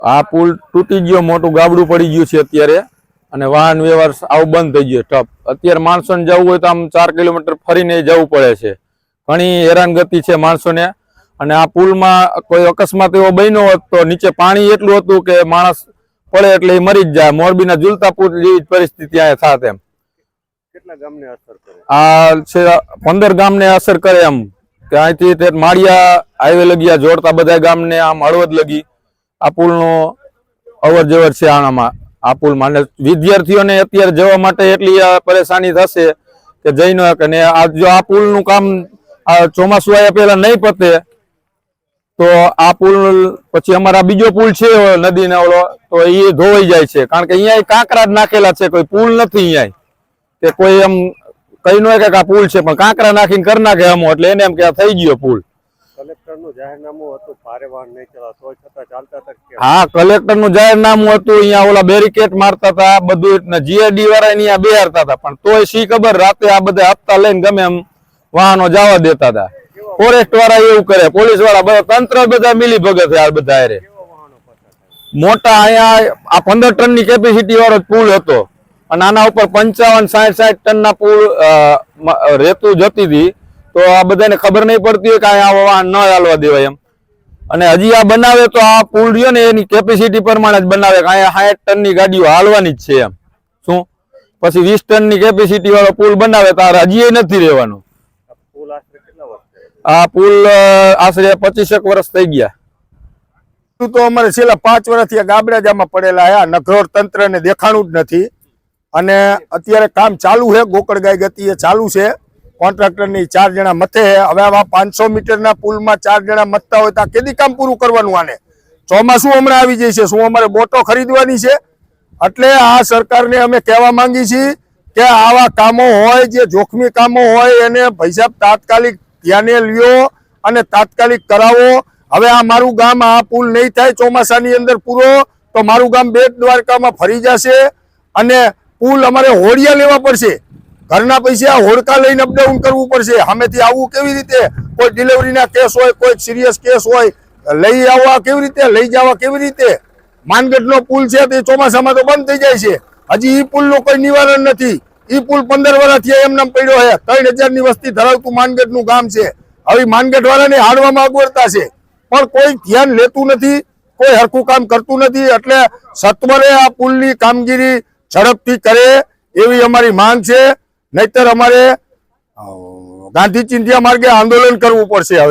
આ પુલ તૂટી ગયો, મોટું ગાબડું પડી ગયું છે અત્યારે, અને વાહન વ્યવહાર આવું બંધ થઈ ગયો ઠપ. અત્યારે માણસોને જવું હોય તો આમ 4 કિલોમીટર ફરીને જવું પડે છે. ઘણી હેરાનગતિ છે માણસોને. અને આ પુલમાં કોઈ અકસ્માત એવો બન્યો હોત તો નીચે પાણી એટલું હતું કે માણસ પડે એટલે એ મરી જ જાય. મોરબીના ઝૂલતા પુલ જેવી પરિસ્થિતિ અહીંયા થાત એમ. કેટલા ગામને અસર કરે? આ છે 15 ગામને અસર કરે એમ. કે અહીંથી તે માળિયા હાઈવે લગી જોડતા બધા ગામને આમ હળવદ લગી આ પુલનો અવર જવર છે આનામાં. આ પુલમાં વિદ્યાર્થીઓને અત્યારે જવા માટે એટલી પરેશાની થશે કે જઈ ન શકે. ને આ જો આ પુલનું કામ ચોમાસું આવ્યા પહેલા નહીં પતે તો આ પુલ પછી અમારા બીજો પુલ છે નદીનો ઓલો, તો એ ધોવાઈ જાય છે. કારણ કે અહીંયા કાંકરા જ નાખેલા છે, કોઈ પુલ નથી અહીંયા. કે કોઈ એમ કઈ ન કે આ પુલ છે, પણ કાંકરા નાખીને કરી નાખે અમો, એટલે એને એમ કે આ થઈ ગયો પુલ. કલેક્ટરનું જાહેરનામું હતું ભારે વાહન નહીં ચલાવવા, તો છતાં ચાલતા હતા. હા, કલેક્ટરનું જાહેરનામું હતું, અહીંયા ઓલા બેરિકેડ મારતા હતા, બધું જીઆઈડી વાળા અહીંયા બેહારતા હતા, પણ તોય શી ખબર રાતે આ બધા હપ્તા લઈને ગમે એમ વાહનો જવા દેતા હતા. ફોરેસ્ટ વાળા એવું કરે, પોલીસ વાળા બધા તંત્ર બધા મિલી ભગત આ બધા રે. મોટા અહીંયા આ 15 ટનની કેપેસિટી વાળો પુલ હતો, અને આના ઉપર 55-60 ટનના પુલ રેતું જતી હતી. તો આ બધાને ખબર નહીં પડતી હોય કે આ વાહન ન ચાલવા દેવાય એમ. અને હજી આ બનાવે તો આ પુલ રહ્યો ને એની કેપેસિટી પ્રમાણે જ બનાવે કે અહીંયા 60 ટનની ગાડીઓ હાલવાની જ છે એમ. શું પછી 20 ટનની કેપેસિટી વાળો પુલ બનાવે તો હજી એ નથી રહેવાનું. આ પુલ આશરે 25 વર્ષ થઈ ગયા. તો અમારે છેલ્લા 5 વર્ષથી ગાબડાજામાં પડેલા છે. નગરોડ તંત્રને દેખાણું જ નથી. અને અત્યારે કામ ચાલુ છે, ગોકળગાય ગતિએ ચાલુ છે. કોન્ટ્રાક્ટરની 4 જણા મથે. હવે આવા 500 મીટરના પુલમાં 4 જણા મથતા હોય તો કેદી કામ પૂરું કરવાનું? આને ચોમાસું હમણાં આવી જાય છે, શું અમારે બોટો ખરીદવાની છે? એટલે આ સરકારને અમે કહેવા માંગી છીએ કે આવા કામો હોય, જે જોખમી કામો હોય, એને પૈસા તાત્કાલિક ધ્યાને લ્યો અને તાત્કાલિક કરાવો. હવે આ મારું ગામ આ પુલ નહીં થાય ચોમાસાની અંદર પૂરો તો મારું ગામ બેટ દ્વારકામાં ફરી જશે. અને પુલ અમારે હોડિયા લેવા પડશે. ઘરના પૈસા હોડકા લઈને અપડાઉન કરવું પડશે. સામેથી આવવું કેવી રીતે? કોઈ ડિલિવરીના કેસ હોય, કોઈ સિરિયસ કેસ હોય, લઈ આવવા કેવી રીતે, લઈ જવા કેવી રીતે? માનગઢનો પુલ છે તે ચોમાસામાં તો બંધ થઈ જાય છે. હજી ઈ પુલનું કોઈ નિવારણ નથી. ઈ પુલ 15 વર્ષથી એમનામ પડ્યો છે. 3000ની વસ્તી ધરાવતું માનગઢનું ગામ છે. હવે માનગઢ વાળાને હાડવામાં અગવડતા છે, પણ કોઈ ધ્યાન લેતું નથી, કોઈ હરખું કામ કરતું નથી. એટલે સત્વરે આ પુલની કામગીરી ઝડપથી કરે એવી અમારી માંગ છે. નહીતર અમારે ગાંધી ચિંધ્યા માર્ગે આંદોલન કરવું પડશે. હવે